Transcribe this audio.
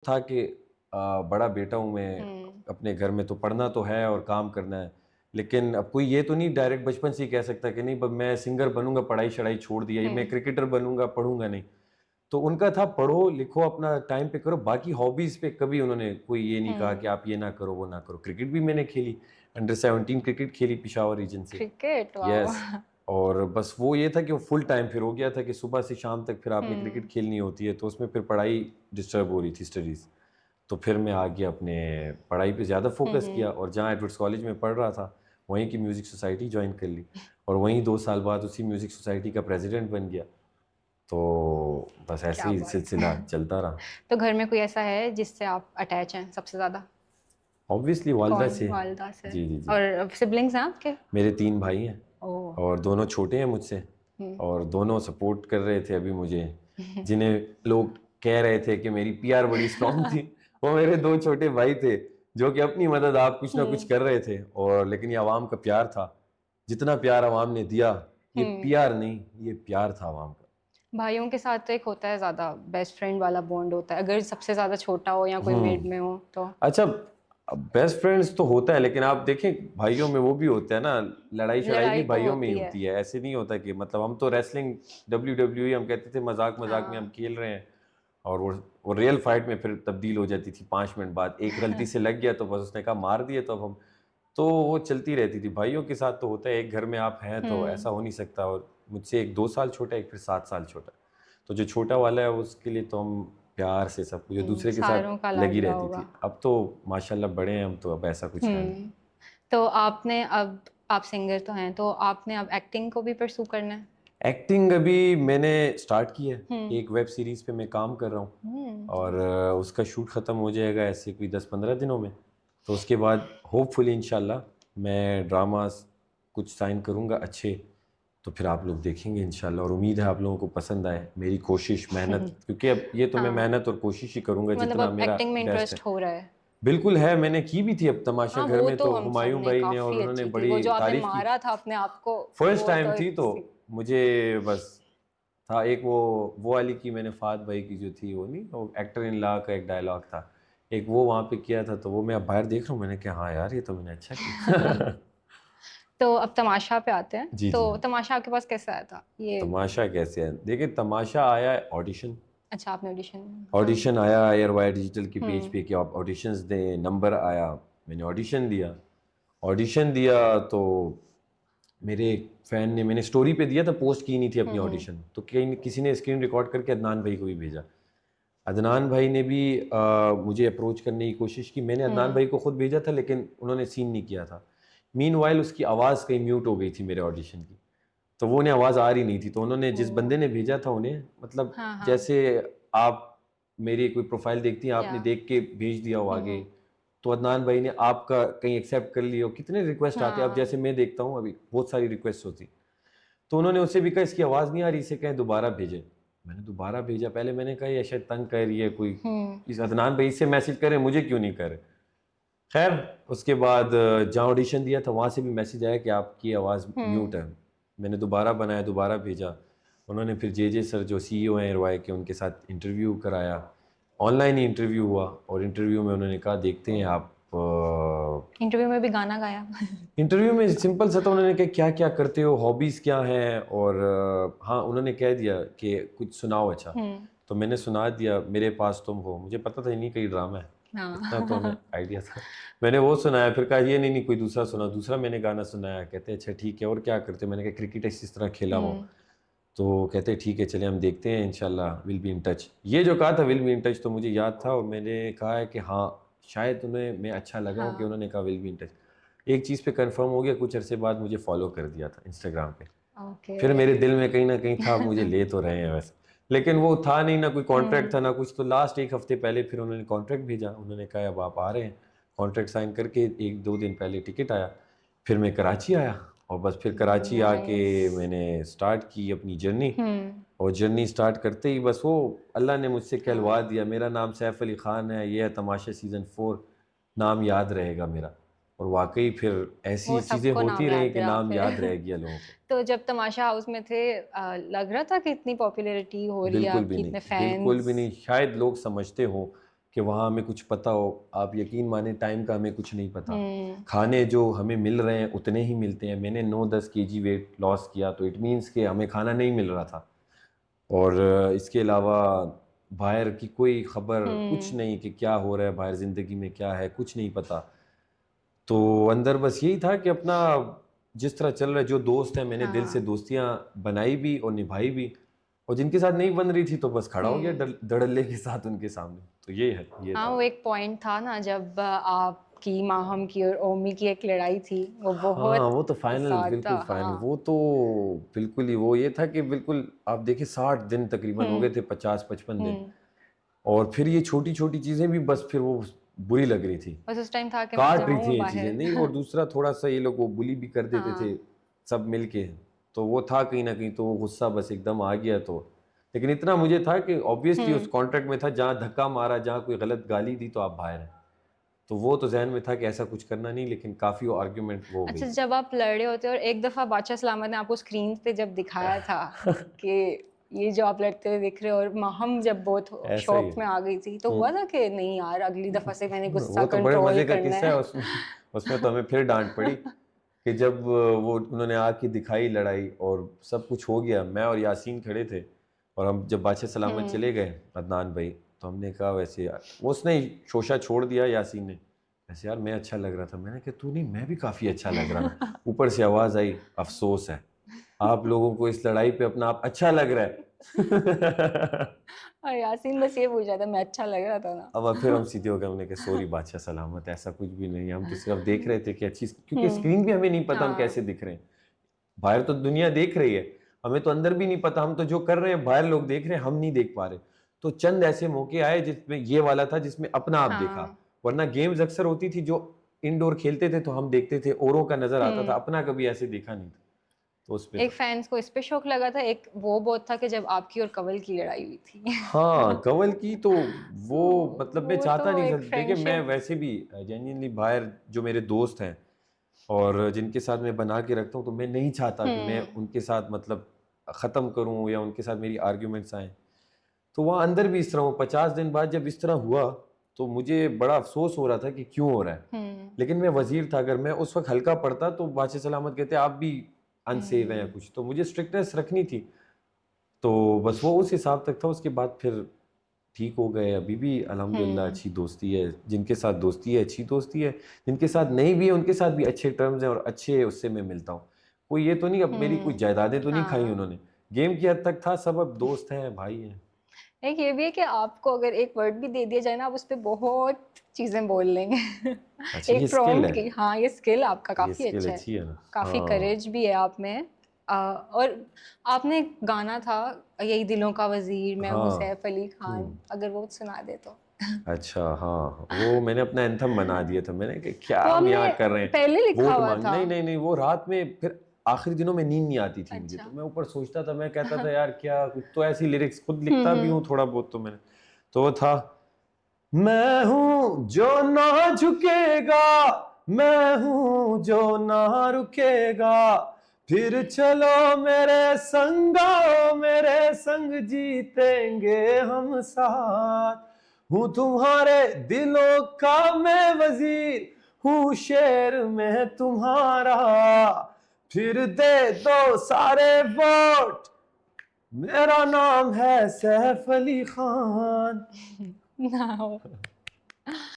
था कि बड़ा बेटा हूँ मैं, हुँ, अपने घर में तो पढ़ना तो है और काम करना है। लेकिन अब कोई ये तो नहीं डायरेक्ट बचपन से ही कह सकता कि नहीं ब मैं सिंगर बनूँगा, पढ़ाई-शढ़ाई छोड़ दिया, ये मैं हुँ, क्रिकेटर बनूँगा, पढ़ूंगा नहीं। तो उनका था पढ़ो, लिखो, अपना टाइम पे करो, बाकी हॉबीज़ पे कभी उन्होंने कोई ये नहीं कहा कि हुँ। आप ये ना करो, वो ना करो। क्रिकेट भी मैंने खेली, अंडर 17 क्रिकेट खेली पेशावर रीजन से। Cricket, wow! यस। और बस वो ये था कि वो फुल टाइम फिर हो गया था कि सुबह से शाम तक फिर आपने क्रिकेट हुँ, खेलनी होती है, तो उसमें फिर पढ़ाई डिस्टर्ब हो रही थी, स्टडीज़। तो फिर मैं आ गया अपने पढ़ाई पे ज़्यादा हुँ, फ़ोकस किया हुँ। और जहाँ एडवर्ड्स कॉलेज में पढ़ रहा था, वहीं की म्यूज़िक सोसाइटी जॉइन कर ली और वहीं 2 साल बाद उसी म्यूज़िक सोसाइटी का प्रेज़िडेंट बन गया। तो बस ऐसे क्या ही बात सिलसिला है। चलता रहा। तो घर में कोई ऐसा है जिससे आप अटैच हैं सबसे ज़्यादा? ऑब्वियसली वालिदा कौन? से। वालिदा से। जी, जी, जी। और सिबलिंग्स हैं आपके? मेरे 3 भाई हैं ओह! और दोनों छोटे हैं मुझसे हुँ। और दोनों सपोर्ट कर रहे थे अभी मुझे, जिन्हें लोग कह रहे थे कि मेरी पीआर बड़ी स्ट्रॉन्ग थी, वो मेरे 2 छोटे भाई थे, जो कि अपनी मदद आप कुछ ना कुछ हुँ, कर रहे थे और लेकिन ये अवाम का प्यार था। जितना प्यार अवाम ने दिया, ये हुँ। पीआर नहीं, ये प्यार था अवाम का। भाइयों के साथ तो एक होता है ज़्यादा बेस्ट फ्रेंड वाला बॉन्ड होता है, अगर सबसे ज़्यादा छोटा हो या कोई मिड हुँ। में हो तो। अच्छा, बेस्ट फ्रेंड्स तो होता है लेकिन आप देखें भाइयों में वो भी होते हैं ना, लड़ाई-शड़ाई भी लड़ाई तो भाइयों में ही होती है। होती है। ऐसे नहीं होता कि मतलब हम तो रेसलिंग डब्ल्यूडब्ल्यूई हम कहते थे मज़ाक-मज़ाक में हम हाँ। खेल रहे हैं और वो रियल फाइट में फिर तब्दील हो जाती थी 5 मिनट बाद। एक गलती से लग गया तो बस उसने कहा मार दिए तो अब हम तो वो चलती रहती थी। भाइयों के साथ तो होता है, एक घर में आप हैं तो हुँ, ऐसा हो नहीं सकता और मुझसे एक 2 साल छोटा है, एक फिर 7 साल छोटा है। तो जो छोटा वाला है उसके लिए तो हम प्यार से सब कुछ जो दूसरे के साथ सारों का लगी लाडला रहती होगा। थी। अब तो माशाल्लाह बड़े हैं हम तो अब ऐसा कुछ है नहीं। हुँ, तो आपने अब आप सिंगर तो हैं, तो आपने अब एक्टिंग को भी परस्यू करना है? एक्टिंग अभी मैंने स्टार्ट की है। हुँ, एक वेब सीरीज़ पे मैं काम कर रहा हूँ हुँ, और उसका शूट ख़त्म हो जाएगा ऐसे कोई 10-15 दिनों में। तो उसके बाद होपफुली इंशाल्लाह मैं ड्रामास कुछ साइन करूँगा अच्छे, तो फिर आप लोग देखेंगे इंशाल्लाह और उम्मीद है आप लोगों को पसंद आए। मेरी कोशिश, मेहनत क्योंकि अब ये तो मैं हाँ, मेहनत और कोशिश ही करूँगा मतलब जितना अब मेरा एक्टिंग में बेस्ट इंटरेस्ट है। हो रहा है। बिल्कुल है, मैंने की भी थी अब तमाशा हाँ, घर वो में तो तो हम सब हुमायूँ ने भाई ने और काफ़ी उन्होंने अच्छी थी, वो बड़ी जो आपने तारीफ़ की। मारा था अपने आप को, फर्स्ट वो टाइम तो थी एक तो सी मुझे बस था एक वो वाली की मैंने फ़ात भाई की जो थी वो नहीं वो एक्टर इन लॉ का एक डायलॉग था। एक वो वहाँ पे किया था तो वो मैं अब बाहर देख रहा हूँ मैंने कहा हाँ यार ये तो मैंने अच्छा किया। तो अब तमाशा पे आते हैं, जी, जी, तो हाँ। तमाशा आपके पास कैसे आया था? ये तमाशा कैसे है? देखिए तमाशा आया है ऑडिशन। अच्छा आपने ऑडिशन हाँ। ऑडिशन आया एयरवायर डिजिटल की पेज हुँ, पे कि आप ऑडिशंस दें, नंबर आया, मैंने ऑडिशन दिया। ऑडिशन दिया तो मेरे एक फ़ैन ने मैंने स्टोरी पे दिया था, पोस्ट की नहीं थी हुँ, अपनी हुँ, ऑडिशन, तो कहीं किसी ने स्क्रीन रिकॉर्ड करके अदनान भाई को भी भेजा। अदनान भाई ने भी मुझे अप्रोच करने की कोशिश की, मैंने अदनान हुँ, भाई को खुद भेजा था लेकिन उन्होंने सीन नहीं किया था। मीनवाइल उसकी आवाज़ कहीं म्यूट हो गई थी मेरे ऑडिशन की, तो वो उन्हें आवाज़ आ रही नहीं थी, तो उन्होंने जिस ओह! बंदे ने भेजा था उन्हें मतलब हाँ, हाँ, जैसे आप मेरी कोई प्रोफ़ाइल देखती हैं, या आपने देख के भेज दिया हो हुँ, आगे, हुँ, तो अदनान भाई ने आपका कहीं एक्सेप्ट कर लिया हो, कितने रिक्वेस्ट आते हैं, अब हाँ, जैसे मैं देखता हूँ अभी बहुत सारी रिक्वेस्ट होती। तो उन्होंने उससे भी कहा इसकी आवाज़ नहीं आ रही, इसे कहें दोबारा भेजें। मैंने दोबारा भेजा, पहले मैंने कहा ये शायद तंग कर रही है कोई, हुँ, इस अदनान भाई से मैसेज करें, मुझे क्यों नहीं कर रहे। खैर उसके बाद जहाँ ऑडिशन दिया था वहाँ से भी मैसेज आया कि आपकी आवाज़ म्यूट हुँ, है। मैंने दोबारा बनाया, दोबारा भेजा। उन्होंने फिर जे सर जो सीईओ हैं एयरवाई के उनके साथ इंटरव्यू कराया। ऑनलाइन ही इंटरव्यू हुआ और इंटरव्यू में उन्होंने कहा देखते हैं आप इंटरव्यू में भी गाना गाया? इंटरव्यू में सिंपल सा था उन्होंने कहा क्या-क्या करते हो, हॉबीज़ क्या हैं और हाँ, उन्होंने कह दिया कि कुछ सुनाओ अच्छा। हुँ, तो मैंने सुना दिया मेरे पास तुम हो, मुझे पता था इन्हीं का ही ड्रामा है, इतना तो हमें हाँ, आइडिया था। मैंने वो सुनाया फिर कहा ये नहीं कोई दूसरा सुनाओ, दूसरा मैंने गाना सुनाया, कहते अच्छा ठीक है और क्या करते हो? मैंने कहा क्रिकेट इस तरह खेला हूँ। हुँ, तो कहते ठीक है चलिए हम देखते हैं इंशाल्लाह विल बी इन टच। ये जो कहा था विल बी इन टच तो मुझे याद था और मैंने कहा है कि हाँ, शायद उन्हें मैं अच्छा लगा हूँ कि हाँ, उन्होंने कहा विल बी इन टच। एक चीज़ पे कन्फर्म हो गया कुछ अरसे बाद मुझे फ़ॉलो कर दिया था इंस्टाग्राम पे। ओके, फिर मेरे दिल में कहीं न कहीं था मुझे ले तो रहे हैं वैसे। लेकिन वो था नहीं ना कोई कॉन्ट्रैक्ट हुँ, था ना कुछ तो लास्ट 1 हफ़्ते पहले फिर उन्होंने कॉन्ट्रैक्ट भेजा। उन्होंने कहा अब आप आ रहे हैं। कॉन्ट्रैक्ट साइन करके 1-2 दिन पहले टिकट आया। फिर मैं कराची आया और बस फिर कराची आके नाइस, मैंने स्टार्ट की अपनी जर्नी हुँ, और जर्नी स्टार्ट करते ही बस वो अल्लाह ने मुझसे कहलवा हाँ, दिया। मेरा नाम सैफ अली ख़ान है, ये है तमाशा सीज़न 4 नाम याद रहेगा मेरा। और वाक़ई फिर वो ऐसी चीज़ें सबको होती नाम रहीं याद कि रहा नाम फिर। याद रह गया लोगों को। तो जब तमाशा हाउस में थे लग रहा था कि इतनी पॉपुलैरिटी हो रही है बिल्कुल भी आपकी, नहीं, इतने बिल्कुल फैन्स? भी नहीं। शायद लोग समझते हों कि वहाँ हमें कुछ पता हो। आप यकीन माने टाइम का हमें कुछ नहीं पता। हम्म खाने जो हमें मिल रहे हैं उतने ही मिलते हैं। मैंने 9-10 केजी वेट लॉस किया तो इट मीन्स कि हमें खाना नहीं मिल रहा था। और इसके अलावा बाहर की कोई खबर कुछ हम्म नहीं कि क्या हो रहा है बाहर, ज़िंदगी में क्या है कुछ नहीं पता। तो अंदर बस यही था कि अपना जिस तरह चल रहा है, जो दोस्त हैं मैंने दिल से हाँ दोस्तियां बनाई भी और निभाई भी, और जिनके साथ नहीं बन रही थी तो बस खड़ा हो गया हम्म धड़ल्ले के साथ उनके सामने। तो ये हाँ, था। वो एक पॉइंट था ना जब आपकी माहम की और ओमी की एक लड़ाई थी, वो हाँ बहुत वो तो फाइनल, ज्यादा। बिल्कुल फाइनल। हाँ वो तो बिल्कुल ही वो ये था कि बिल्कुल आप देखिए 60 दिन तकरीबन हो गए हम्म थे, 50-55 दिन। हम्म और फिर ये छोटी छोटी चीज़ें भी बस फिर वो बुरी लग रही थी, बस उस टाइम था कि मैं काट रही थी जाऊं ये चीज़ें नहीं। और बाहर। दूसरा थोड़ा सा ये लोग वो बुली भी कर देते थे हाँ सब मिलके। तो वो था कहीं ना कहीं, तो वो गुस्सा बस एकदम आ गया। तो लेकिन इतना मुझे था कि ऑब्वियसली उस हम्म कॉन्ट्रैक्ट में था, जहाँ धक्का मारा, जहाँ कोई गलत गाली दी तो आप बाहर हैं। तो वो तो जहन में था कि ऐसा कुछ करना नहीं, लेकिन काफ़ी आर्ग्यूमेंट वो हो गई अच्छा, थी। जब आप लड़े होते और एक दफा बादशाह सलामत ने आपको स्क्रीन पे जब दिखाया था कि ये जो आप लड़ते हुए दिख रहे हो, और माहम जब बहुत ऐसा ही शौक है। में आ गई थी, तो हुआ था कि नहीं यार अगली दफा से मैंने गुस्सा वो तो बड़े कंट्रोल मजे का करना किस्सा है है। उसमें। उसमें तो हमें फिर डांट पड़ी कि जब वो उन्होंने आके दिखाई लड़ाई और सब कुछ हो गया, मैं और यासीन खड़े थे। और हम जब बादशाह सलामत हम्म चले गए अदनान भाई, तो हमने कहा वैसे यार, वो उसने शोशा छोड़ दिया यासीन ने, वैसे यार मैं अच्छा लग रहा था। मैंने कहा तू नहीं, मैं भी काफ़ी अच्छा लग रहा था। ऊपर से आवाज़ आई, अफसोस है आप लोगों को इस लड़ाई पे अपना आप अच्छा लग रहा है। और यासीन बस ये पूछ रहा था मैं अच्छा लग रहा था अब फिर ना। हम सीधे हो गए, हमने कहा सॉरी बादशाह सलामत, ऐसा कुछ भी नहीं है, हम तो सिर्फ देख रहे थे कि अच्छी, क्योंकि हम्म स्क्रीन भी हमें नहीं पता हम कैसे हाँ दिख रहे हैं। बाहर तो दुनिया देख रही है, हमें तो अंदर भी नहीं पता, हम तो जो कर रहे हैं बाहर लोग देख रहे हैं, हम नहीं देख पा रहे। तो चंद ऐसे मौके आए जिसमें ये वाला था, जिसमें अपना आप देखा। हाँ वरना गेम्स अक्सर होती थी जो इंडोर खेलते थे तो हम देखते थे, औरों का नजर आता था, हम्म अपना कभी ऐसे देखा नहीं था। तो उस पे एक था। फैंस को इस पे शौक लगा था, एक वो बहुत था कि जब आपकी और कंवल की लड़ाई हुई थी। हाँ कंवल की तो वो, मतलब मैं वो चाहता तो नहीं था। एक देखिए मैं फ्रेंडशिप। वैसे भी जेन्युइनली बाहर जो मेरे दोस्त हैं और जिनके साथ मैं बना के रखता हूँ, तो मैं नहीं चाहता कि मैं हम्म उनके साथ मतलब ख़त्म करूँ या उनके साथ मेरी आर्ग्यूमेंट्स आए। तो वहाँ अंदर भी इस तरह हो, 50 दिन बाद जब इस तरह हुआ तो मुझे बड़ा अफसोस हो रहा था कि क्यों हो रहा है। हम्म लेकिन मैं वजीर था, अगर मैं उस वक्त हल्का पड़ता तो बादशाह सलामत कहते आप भी अनसेफ हैं या हम्म कुछ, तो मुझे स्ट्रिक्टनेस रखनी थी। तो बस वो उस हिसाब तक था। उसके बाद फिर ठीक हो गए, अभी भी अल्हम्दुलिल्लाह हम्म अच्छी दोस्ती है। जिनके साथ दोस्ती है अच्छी दोस्ती है, जिनके साथ नहीं भी है उनके साथ भी अच्छे टर्म्स हैं और अच्छे उससे मैं मिलता हूँ। कोई ये तो नहीं, अब मेरी कोई जायदादें तो नहीं खाई हाँ, उन्होंने, गेम की हद तक था, सब अब दोस्त हैं भाई हैं। एक ये भी है कि आपको अगर एक वर्ड भी दे दिया जाए ना, आप उस पे बहुत चीजें बोल लेंगे। अच्छा ये एक स्किल प्रॉम्प्ट है, की, हाँ ये स्किल आपका ये काफी स्किल अच्छा है, अच्छी है ना। काफी हाँ। करेज भी है आप में। और आपने एक गाना था, यही दिलों का वजीर, मैं हूँ हाँ। सैफ अली खान, हम्म। अगर वो सुना दे तो। अच्छा हाँ, वो मैंने अपना एंथम बना दिया था। मैंने कि क्या वो हम आपने यहाँ कर रहे हैं, पहले लिखा वोट हुआ मांग, था। नहीं नहीं नहीं, वो रात में फिर आखिरी दिनों में नींद नहीं आती थी मुझे, अच्छा। तो मैं ऊपर सोचता था, मैं कहता था यार क्या कुछ तो ऐसी लिरिक्स खुद लिखता भी हूँ हम्म थोड़ा बहुत। तो मैंने तो वो था, मैं हूं जो ना झुकेगा, मैं हूं जो ना रुकेगा, फिर चलो मेरे संग आओ, मेरे संग जीतेंगे हम साथ। हूं तुम्हारे दिलों का मैं वजीर, हूं शेर में तुम्हारा, फिर दे दो सारे वोट, मेरा नाम है सैफ अली खान। ना